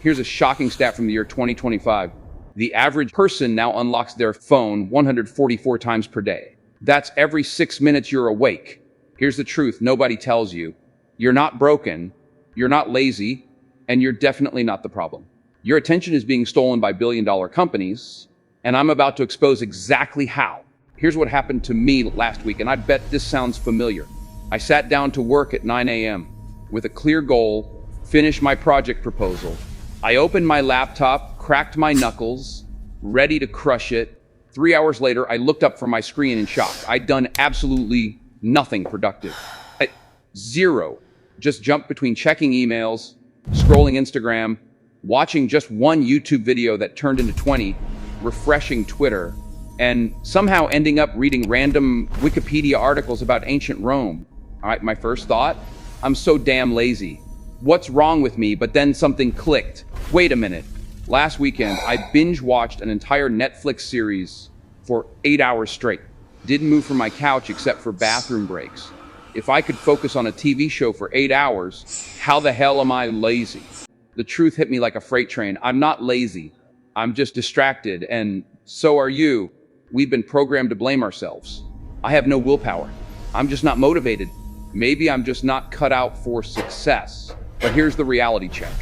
Here's a shocking stat from the year 2025. The average person now unlocks their phone 144 times per day. That's every 6 minutes you're awake. Here's the truth nobody tells you. You're not broken, you're not lazy, and you're definitely not the problem. Your attention is being stolen by billion-dollar companies, and I'm about to expose exactly how. Here's what happened to me last week, and I bet this sounds familiar. I sat down to work at 9 a.m. with a clear goal, finish my project proposal. I opened my laptop, cracked my knuckles, ready to crush it. 3 hours later, I looked up from my screen in shock. I'd done absolutely nothing productive. Zero. Just jumped between checking emails, scrolling Instagram, watching just one YouTube video that turned into 20, refreshing Twitter, and somehow ending up reading random Wikipedia articles about ancient Rome. All right, my first thought, I'm so damn lazy. What's wrong with me? But then something clicked. Wait a minute. Last weekend, I binge watched an entire Netflix series for 8 hours straight. Didn't move from my couch except for bathroom breaks. If I could focus on a TV show for 8 hours, how the hell am I lazy? The truth hit me like a freight train. I'm not lazy. I'm just distracted, and so are you. We've been programmed to blame ourselves. I have no willpower. I'm just not motivated. Maybe I'm just not cut out for success. But here's the reality check.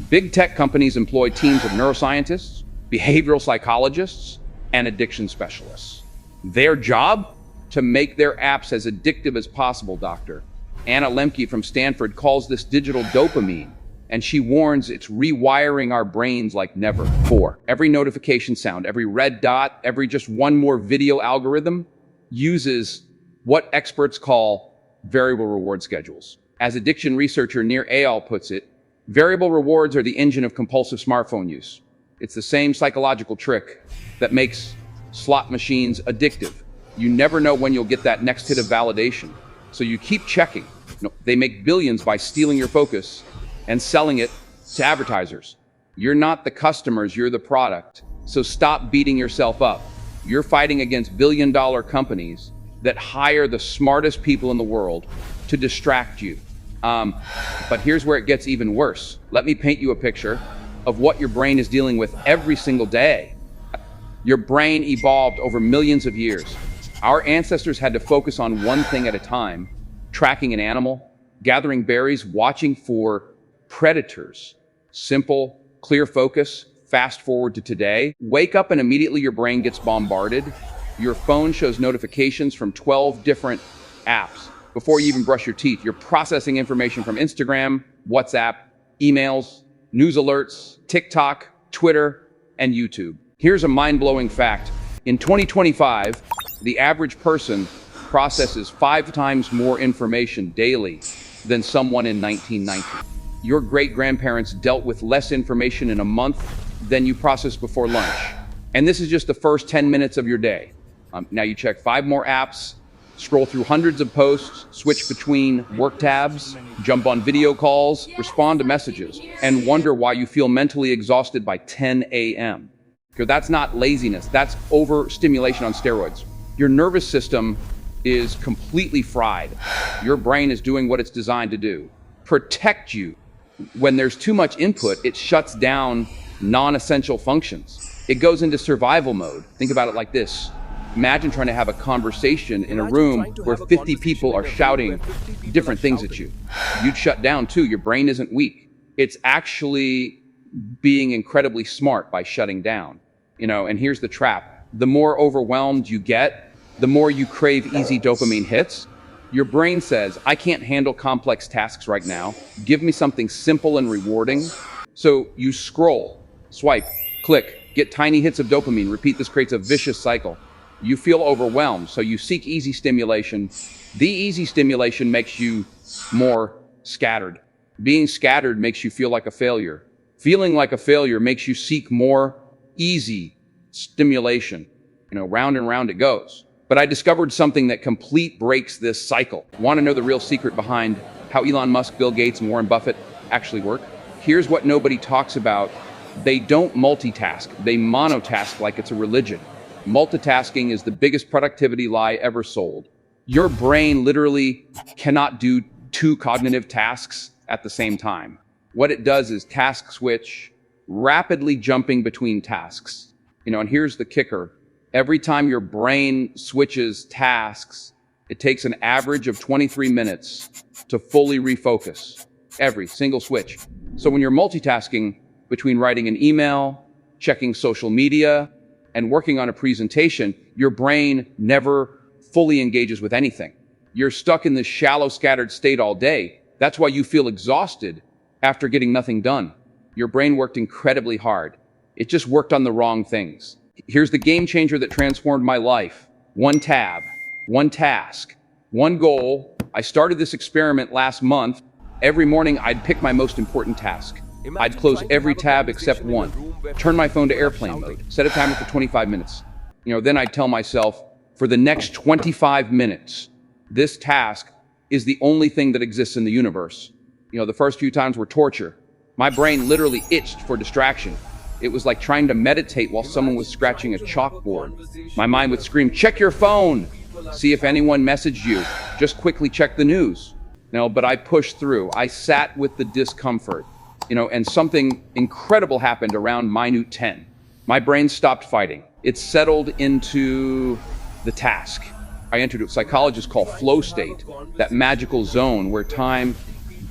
Big tech companies employ teams of neuroscientists, behavioral psychologists, and addiction specialists. Their job? To make their apps as addictive as possible, Dr. Anna Lemke from Stanford calls this digital dopamine, and she warns it's rewiring our brains like never before. Every notification sound, every red dot, every just one more video algorithm uses what experts call variable reward schedules. As addiction researcher Nir Eyal puts it, variable rewards are the engine of compulsive smartphone use. It's the same psychological trick that makes slot machines addictive. You never know when you'll get that next hit of validation. So you keep checking. They make billions by stealing your focus and selling it to advertisers. You're not the customers, you're the product. So stop beating yourself up. You're fighting against billion-dollar companies that hire the smartest people in the world to distract you. But here's where it gets even worse. Let me paint you a picture of what your brain is dealing with every single day. Your brain evolved over millions of years. Our ancestors had to focus on one thing at a time, tracking an animal, gathering berries, watching for predators. Simple, clear focus. Fast forward to today. Wake up and immediately your brain gets bombarded. Your phone shows notifications from 12 different apps. Before you even brush your teeth, you're processing information from Instagram, WhatsApp, emails, news alerts, TikTok, Twitter, and YouTube. Here's a mind-blowing fact. In 2025, the average person processes 5 times more information daily than someone in 1990. Your great-grandparents dealt with less information in a month than you processed before lunch. And this is just the first 10 minutes of your day. Now you check 5 more apps, scroll through hundreds of posts, switch between work tabs, jump on video calls, respond to messages, and wonder why you feel mentally exhausted by 10 a.m. Because that's not laziness, that's overstimulation on steroids. Your nervous system is completely fried. Your brain is doing what it's designed to do. Protect you. When there's too much input, it shuts down non-essential functions. It goes into survival mode. Think about it like this. Imagine trying to have a conversation in a room where 50 people are shouting different things at you. You'd shut down too. Your brain isn't weak. It's actually being incredibly smart by shutting down. And here's the trap. The more overwhelmed you get, the more you crave easy dopamine hits. Your brain says, I can't handle complex tasks right now. Give me something simple and rewarding. So you scroll, swipe, click, get tiny hits of dopamine. Repeat. This creates a vicious cycle. You feel overwhelmed, so you seek easy stimulation. The easy stimulation makes you more scattered. Being scattered makes you feel like a failure. Feeling like a failure makes you seek more easy stimulation. Round and round it goes. But I discovered something that complete breaks this cycle. Want to know the real secret behind how Elon Musk, Bill Gates, and Warren Buffett actually work? Here's what nobody talks about. They don't multitask. They monotask like it's a religion. Multitasking is the biggest productivity lie ever sold. Your brain literally cannot do 2 cognitive tasks at the same time. What it does is task switch, rapidly jumping between tasks. And here's the kicker. Every time your brain switches tasks, it takes an average of 23 minutes to fully refocus. Every single switch. So when you're multitasking between writing an email, checking social media, and working on a presentation, your brain never fully engages with anything. You're stuck in this shallow, scattered state all day. That's why you feel exhausted after getting nothing done. Your brain worked incredibly hard. It just worked on the wrong things. Here's the game changer that transformed my life. One tab, one task, one goal. I started this experiment last month. Every morning, I'd pick my most important task. I'd close every tab except one. Turn my phone to airplane mode. Set a timer for 25 minutes. Then I'd tell myself, for the next 25 minutes, this task is the only thing that exists in the universe. The first few times were torture. My brain literally itched for distraction. It was like trying to meditate while someone was scratching a chalkboard. My mind would scream, check your phone! See if anyone messaged you. Just quickly check the news. But I pushed through. I sat with the discomfort. And something incredible happened around minute 10. My brain stopped fighting. It settled into the task. I entered what psychologists call flow state, that magical zone where time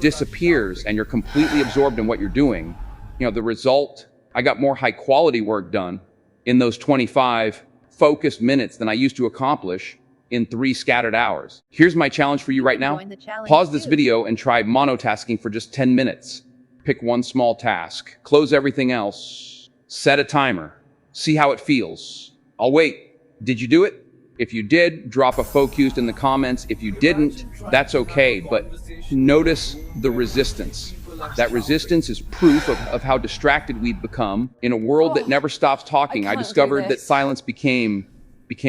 disappears and you're completely absorbed in what you're doing. The result, I got more high quality work done in those 25 focused minutes than I used to accomplish in 3 scattered hours. Here's my challenge for you right now. Pause this video and try monotasking for just 10 minutes. Pick one small task, close everything else, set a timer, see how it feels. I'll wait. Did you do it? If you did, drop a focused in the comments. If you didn't, that's okay, but notice the resistance. That resistance is proof of how distracted we've become. In a world that never stops talking, I discovered that silence became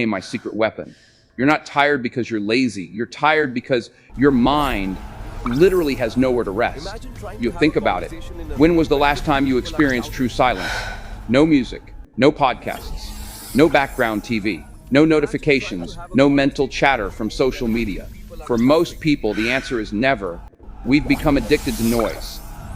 my secret weapon. You're not tired because you're lazy. You're tired because your mind literally has nowhere to rest. You think about it. When was the last time you experienced true silence? No music, no podcasts, no background TV, no notifications, no mental chatter from social media. For most people, the answer is never. We've become addicted to noise.